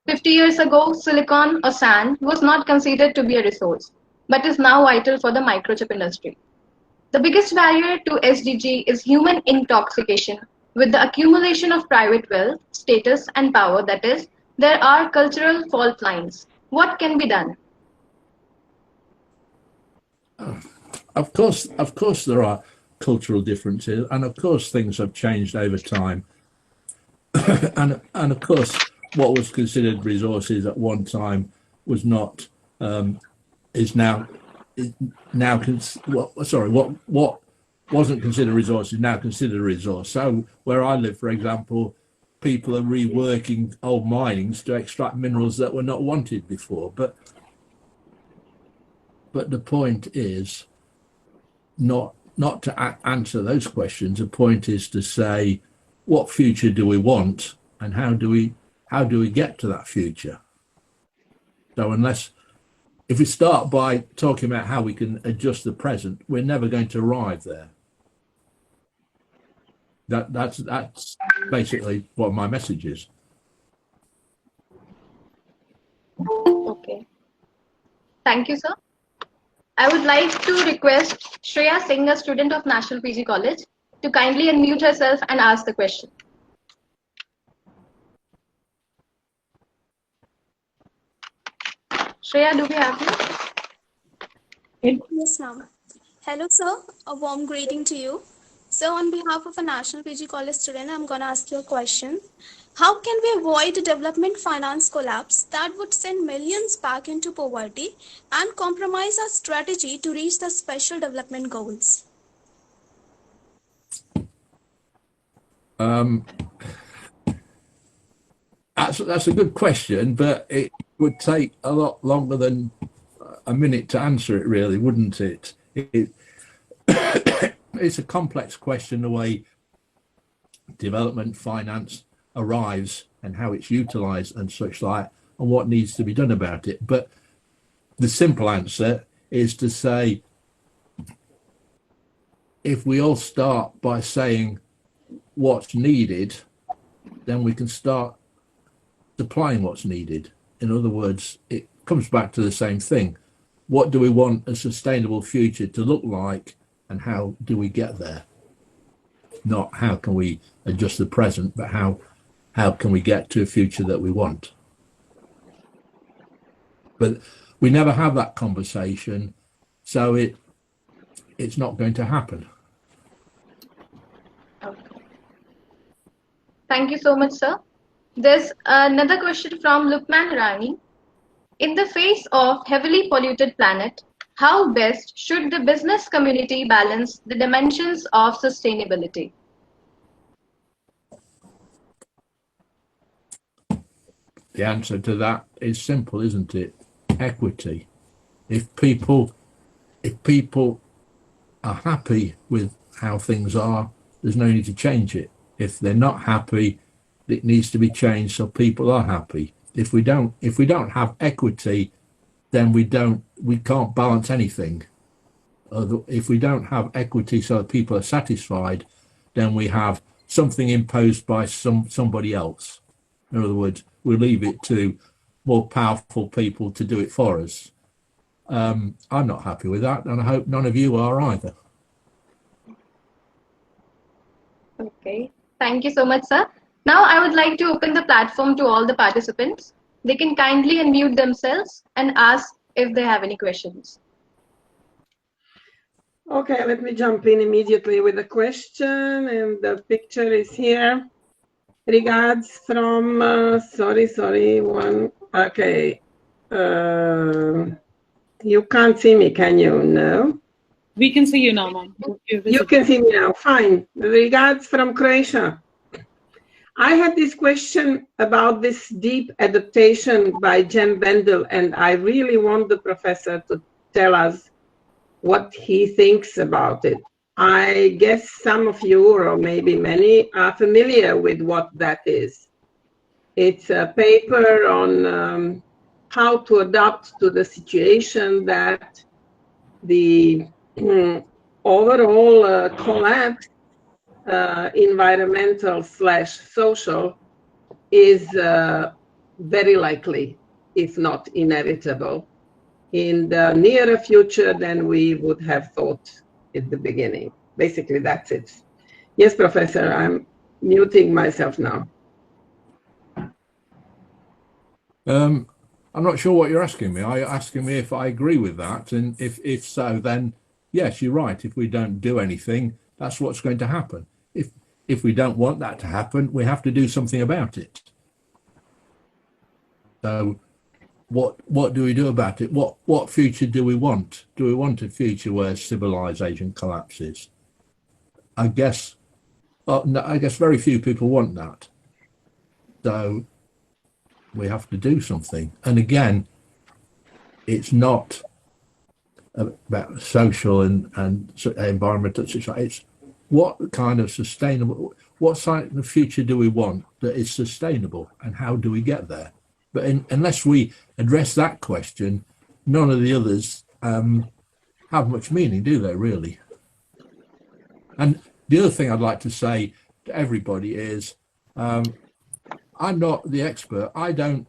Speaker 2: 50 years ago, silicon or sand was not considered to be a resource, but is now vital for the microchip industry. The biggest barrier to SDG is human intoxication with the accumulation of private wealth, status, and power. That is, there are cultural fault lines. What can be done?
Speaker 3: Of course, there are cultural differences, and of course, things have changed over time. and of course, what was considered resources at one time was not what wasn't considered resource is now considered a resource. So where I live, for example, people are reworking old minings to extract minerals that were not wanted before. But the point is not to answer those questions. The point is to say, what future do we want, and how do we get to that future? So if we start by talking about how we can adjust the present, we're never going to arrive there. That's basically what my message is.
Speaker 2: Okay. Thank you, sir. I would like to request Shreya Singh, a student of National PG College, to kindly unmute herself and ask the question. Shreya, do we have you?
Speaker 8: Yes, ma'am. Hello, sir. A warm greeting to you. So, on behalf of a National PG College student, I'm going to ask you a question. How can we avoid a development finance collapse that would send millions back into poverty and compromise our strategy to reach the special development goals?
Speaker 3: That's a good question, but it would take a lot longer than a minute to answer it, really, wouldn't it? It's a complex question, the way development finance arrives and how it's utilized and such like, and what needs to be done about it. But the simple answer is to say, if we all start by saying what's needed, then we can start supplying what's needed. In other words, it comes back to the same thing. What do we want a sustainable future to look like, and how do we get there? Not how can we adjust the present, but how can we get to a future that we want? But we never have that conversation, so it's not going to happen.
Speaker 2: Okay. Thank you so much, sir. There's another question from Lukman Rani. In the face of heavily polluted planet, how best should the business community balance the dimensions of sustainability?
Speaker 3: The answer to that is simple, isn't it? Equity. If people are happy with how things are, there's no need to change it. If they're not happy, it needs to be changed so people are happy. If we don't have equity, then we can't balance anything. If we don't have equity so that people are satisfied, then we have something imposed by somebody else. In other words, we leave it to more powerful people to do it for us. I'm not happy with that, and I hope none of you are either.
Speaker 2: Okay, thank you so much, sir. Now I would like to open the platform to all the participants. They can kindly unmute themselves and ask if they have any questions.
Speaker 9: Okay, let me jump in immediately with a question, and the picture is here. Regards from, okay. You can't see me, can you? No?
Speaker 6: We can see you now, ma'am.
Speaker 9: You can see me now, fine. Regards from Croatia. I had this question about this deep adaptation by Jem Bendel, and I really want the professor to tell us what he thinks about it. I guess some of you, or maybe many, are familiar with what that is. It's a paper on how to adapt to the situation that the overall collapse, environmental/social, is very likely, if not inevitable, in the nearer future than we would have thought at the beginning. Basically, that's it. Yes, Professor, I'm muting myself now.
Speaker 3: I'm not sure what you're asking me. Are you asking me if I agree with that? And if so, then yes, you're right. If we don't do anything, that's what's going to happen. If we don't want that to happen, we have to do something about it. So what do we do about it? What future do we want? Do we want a future where civilization collapses? I guess very few people want that. So we have to do something. And again, it's not about social and environmental situation. It's what kind of sustainable, what kind of future do we want that is sustainable, and how do we get there? But unless we address that question, none of the others have much meaning, do they, really? And the other thing I'd like to say to everybody is, I'm not the expert. I don't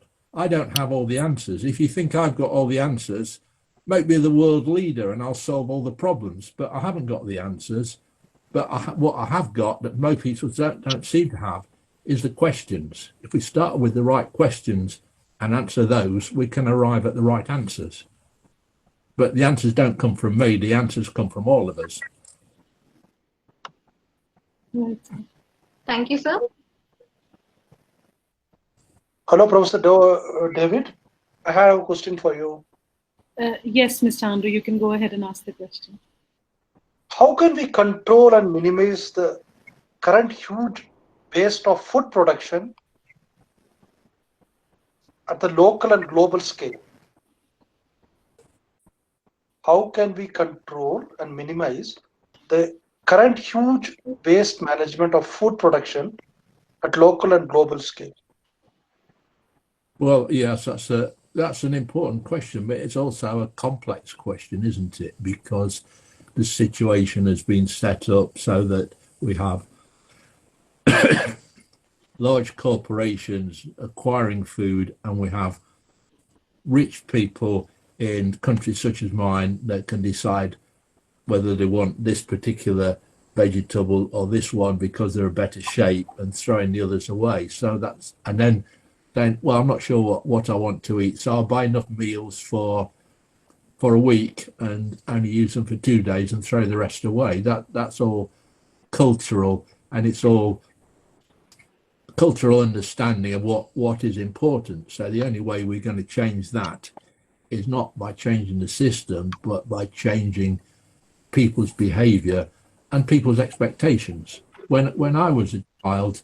Speaker 3: have all the answers. If you think I've got all the answers, make me the world leader and I'll solve all the problems. But I haven't got the answers. But what I have got that most people don't seem to have is the questions. If we start with the right questions and answer those, we can arrive at the right answers. But the answers don't come from me. The answers come from all of us.
Speaker 2: Thank you, sir.
Speaker 4: Hello, Professor David. I have a question for you.
Speaker 6: Yes, Mr. Andrew, you can go ahead and ask the question.
Speaker 4: How can we control and minimize the current huge waste of food production at the local and global scale? How can we control and minimize the current huge waste management of food production at local and global scale?
Speaker 3: Well, yes, that's an important question, but it's also a complex question, isn't it? Because the situation has been set up so that we have large corporations acquiring food, and we have rich people in countries such as mine that can decide whether they want this particular vegetable or this one because they're a better shape, and throwing the others away. So that's, and then well, I'm not sure what I want to eat, so I'll buy enough meals for a week and only use them for 2 days and throw the rest away. That's all cultural, and it's all cultural understanding of what is important. So the only way we're going to change that is not by changing the system, but by changing people's behavior and people's expectations. When I was a child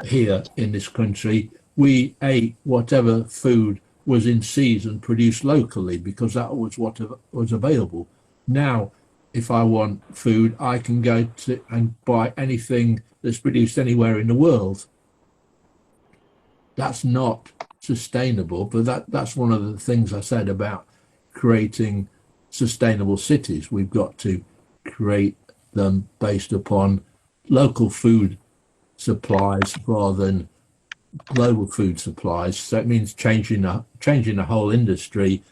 Speaker 3: here in this country, we ate whatever food was in season, produced locally, because that was what was available. Now, if I want food, I can go to and buy anything that's produced anywhere in the world. That's not sustainable, but that's one of the things I said about creating sustainable cities. We've got to create them based upon local food supplies rather than global food supplies. So it means changing the whole industry,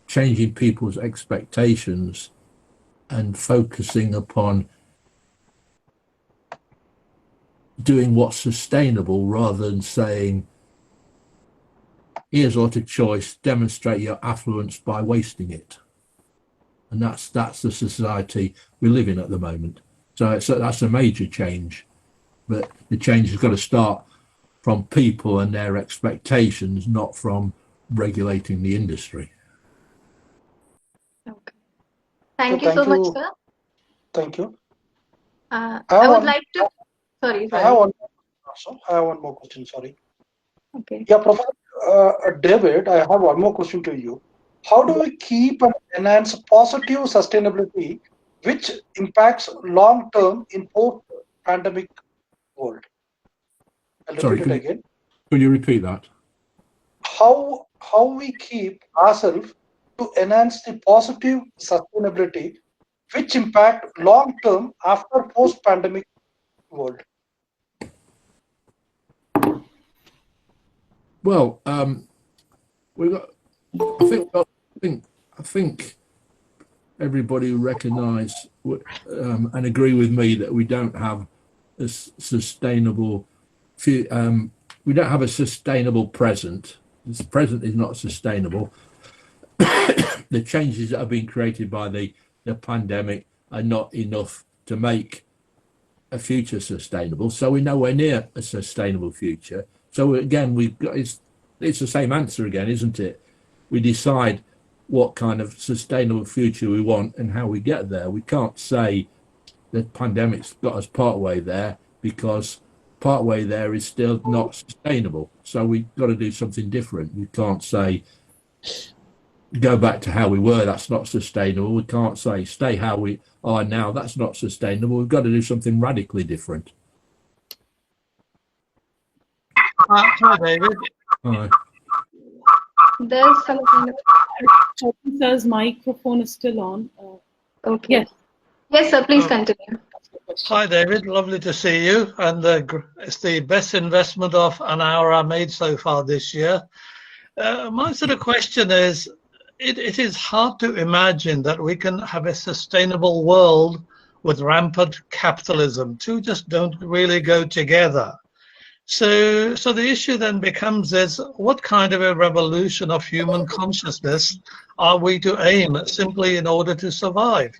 Speaker 3: changing people's expectations, and focusing upon doing what's sustainable rather than saying, here's what a choice, demonstrate your affluence by wasting it. And that's the society we live in at the moment. So that's a major change, but the change has got to start from people and their expectations, not from regulating the industry.
Speaker 2: Okay. Thank you so much, sir.
Speaker 4: Thank you.
Speaker 2: I would like to. Sorry.
Speaker 4: I have one more question. Sorry.
Speaker 2: Okay.
Speaker 4: Yeah, Professor David, I have one more question to you. How do we keep and enhance positive sustainability, which impacts long term in post-pandemic world? I'll repeat it again.
Speaker 3: Could you repeat that?
Speaker 4: How we keep ourselves to enhance the positive sustainability, which impact long term after post-pandemic world?
Speaker 3: Well, we've got. I think everybody will recognise and agree with me that we don't have a sustainable. We don't have a sustainable present. This present is not sustainable. The changes that have been created by the pandemic are not enough to make a future sustainable. So we're nowhere near a sustainable future. So again, it's the same answer again, isn't it? We decide what kind of sustainable future we want and how we get there. We can't say the pandemic's got us partway there, because partway there is still not sustainable. So we've got to do something different. We can't say go back to how we were, that's not sustainable. We can't say stay how we are now, that's not sustainable. We've got to do something radically different.
Speaker 10: Hi, David.
Speaker 3: Hi.
Speaker 2: There's some kind of.
Speaker 6: Sir's microphone is still on.
Speaker 2: Okay.
Speaker 6: Yes.
Speaker 2: Yes, sir. Please continue.
Speaker 10: Hi, David. Lovely to see you. And it's the best investment of an hour I made so far this year. My sort of question is, it is hard to imagine that we can have a sustainable world with rampant capitalism. Two just don't really go together. So the issue then becomes is, what kind of a revolution of human consciousness are we to aim at simply in order to survive?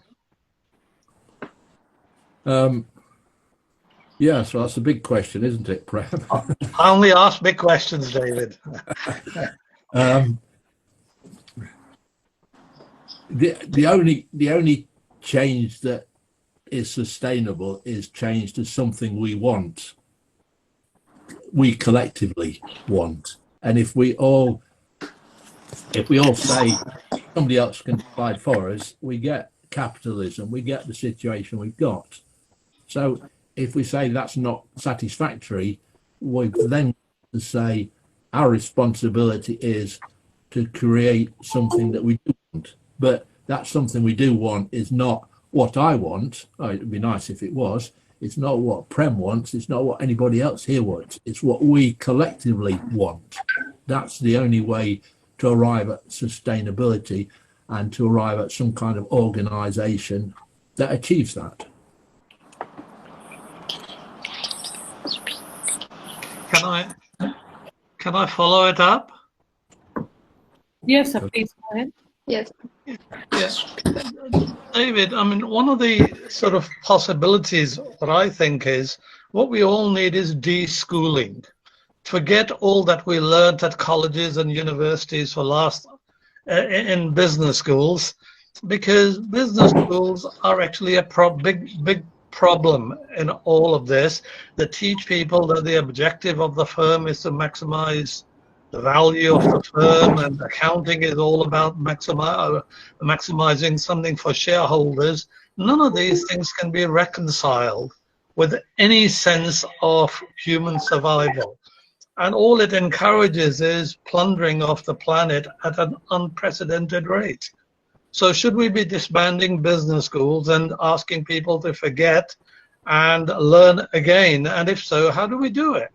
Speaker 3: Yeah, so that's a big question, isn't it, Prem?
Speaker 10: I only ask big questions, David.
Speaker 3: The only change that is sustainable is change to something we collectively want. And if we all say somebody else can decide for us, we get capitalism, we get the situation we've got. So if we say that's not satisfactory, we then say our responsibility is to create something that we do want. But that something we do want is not what I want. Oh, it'd be nice if it was. It's not what Prem wants. It's not what anybody else here wants. It's what we collectively want. That's the only way to arrive at sustainability and to arrive at some kind of organization that achieves that.
Speaker 10: Can I follow it up?
Speaker 6: Yes, sir, please go ahead.
Speaker 2: Yes.
Speaker 10: Yes. David, I mean, one of the sort of possibilities that I think is what we all need is de-schooling. Forget all that we learned at colleges and universities in business schools, because business schools are actually a big problem in all of this. They teach people that the objective of the firm is to maximize the value of the firm, and accounting is all about maximizing something for shareholders. None of these things can be reconciled with any sense of human survival. And all it encourages is plundering of the planet at an unprecedented rate. So should we be disbanding business schools and asking people to forget and learn again? And if so, how do we do it?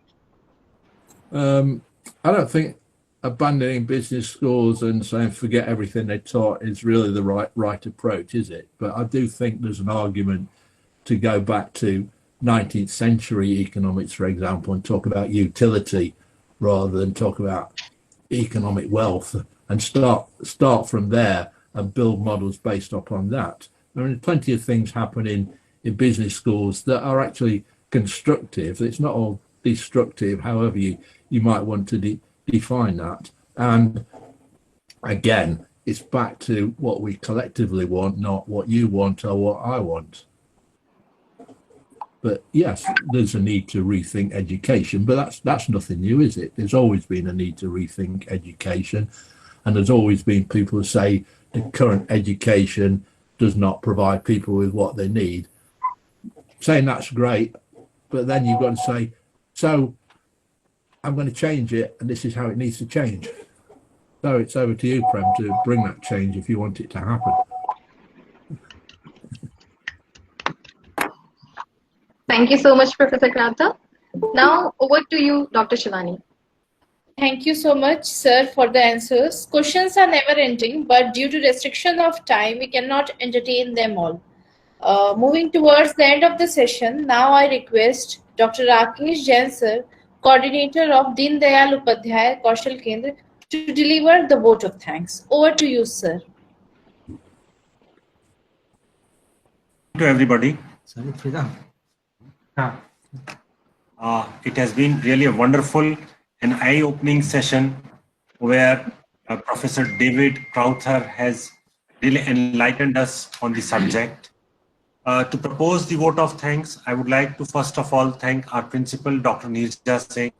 Speaker 3: I don't think abandoning business schools and saying forget everything they taught is really the right approach, is it? But I do think there's an argument to go back to 19th century economics, for example, and talk about utility rather than talk about economic wealth, and start from there and build models based upon that. I mean, plenty of things happen in business schools that are actually constructive. It's not all destructive, however you might want to define that. And again, it's back to what we collectively want, not what you want or what I want. But yes, there's a need to rethink education, but that's nothing new, is it? There's always been a need to rethink education, and there's always been people who say the current education does not provide people with what they need. Saying that's great, but then you've got to say, so I'm going to change it, and this is how it needs to change. So it's over to you, Prem, to bring that change if you want it to happen.
Speaker 2: Thank you so much, Professor Krauter. Now over to you, Dr. Shivani.
Speaker 1: Thank you so much, sir, for the answers. Questions are never ending, but due to restriction of time, we cannot entertain them all. Moving towards the end of the session, now I request Dr. Rakesh Jain, sir, coordinator of Deen Dayal Upadhyay Kaushal Kendra, to deliver the vote of thanks. Over to you, sir.
Speaker 11: To everybody. It has been really a wonderful and eye-opening session where Professor David Crowther has really enlightened us on the subject. To propose the vote of thanks, I would like to first of all thank our principal, Dr. Neerja Singh,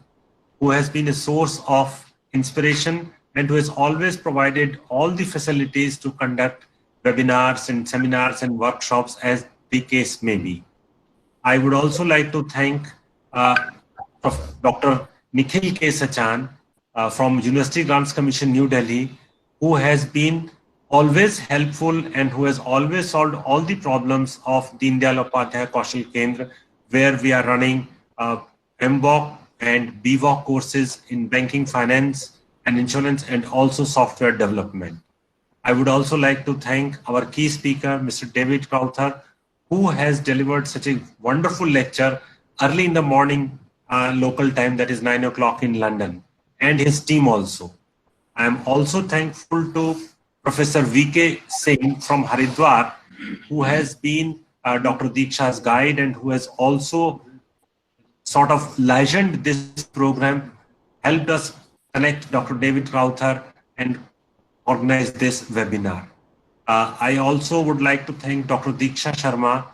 Speaker 11: who has been a source of inspiration and who has always provided all the facilities to conduct webinars and seminars and workshops as the case may be. I would also like to thank Dr. Nikhil K. Sachan from University Grants Commission, New Delhi, who has been always helpful and who has always solved all the problems of Deen Dayal Upadhyay Kaushal Kendra, where we are running MBOC and BVOC courses in banking, finance and insurance, and also software development. I would also like to thank our key speaker, Mr. David Crowther, who has delivered such a wonderful lecture early in the morning local time, that is 9 o'clock in London, and his team also. I am also thankful to Professor V.K. Singh from Haridwar, who has been Dr. Diksha's guide and who has also sort of legended this program, helped us connect Dr. David Crowther and organize this webinar. I also would like to thank Dr. Diksha Sharma,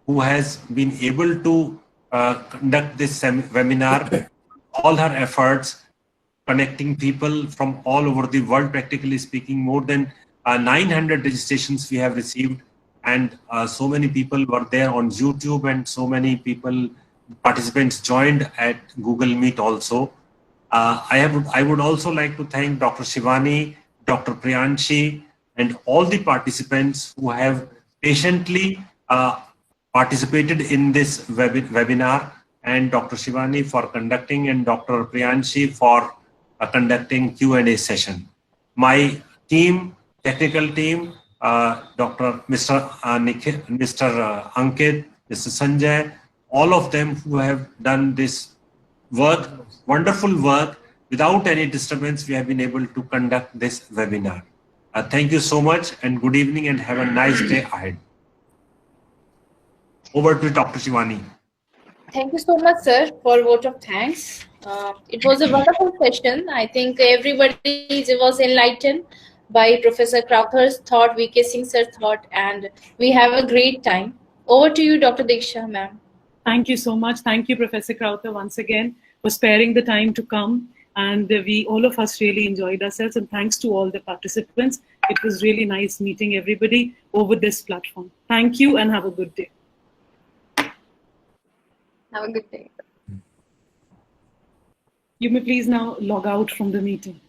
Speaker 11: who has been able to conduct this webinar, all her efforts, connecting people from all over the world, practically speaking. More than 900 registrations we have received, and so many people were there on YouTube, and so many participants joined at Google Meet also. I would also like to thank Dr. Shivani, Dr. Priyanshi, and all the participants who have patiently participated in this webinar, and Dr. Shivani for conducting, and Dr. Priyanshi for conducting Q&A session. My team, technical team, Mr. Ankit, Mr. Sanjay, all of them who have done this work, wonderful work. Without any disturbance, we have been able to conduct this webinar. Thank you so much, and good evening, and have a nice day ahead. Over to Dr. Shivani.
Speaker 1: Thank you so much, sir, for a vote of thanks. It was a wonderful session. I think everybody was enlightened by Professor Crowther's thought, VK Singh sir's thought, and we have a great time. Over to you, Dr. Diksha, ma'am.
Speaker 6: Thank you so much. Thank you, Professor Crowther, once again for sparing the time to come. And all of us really enjoyed ourselves. And thanks to all the participants. It was really nice meeting everybody over this platform. Thank you and have a good day.
Speaker 2: Have a good day.
Speaker 6: You may please now log out from the meeting.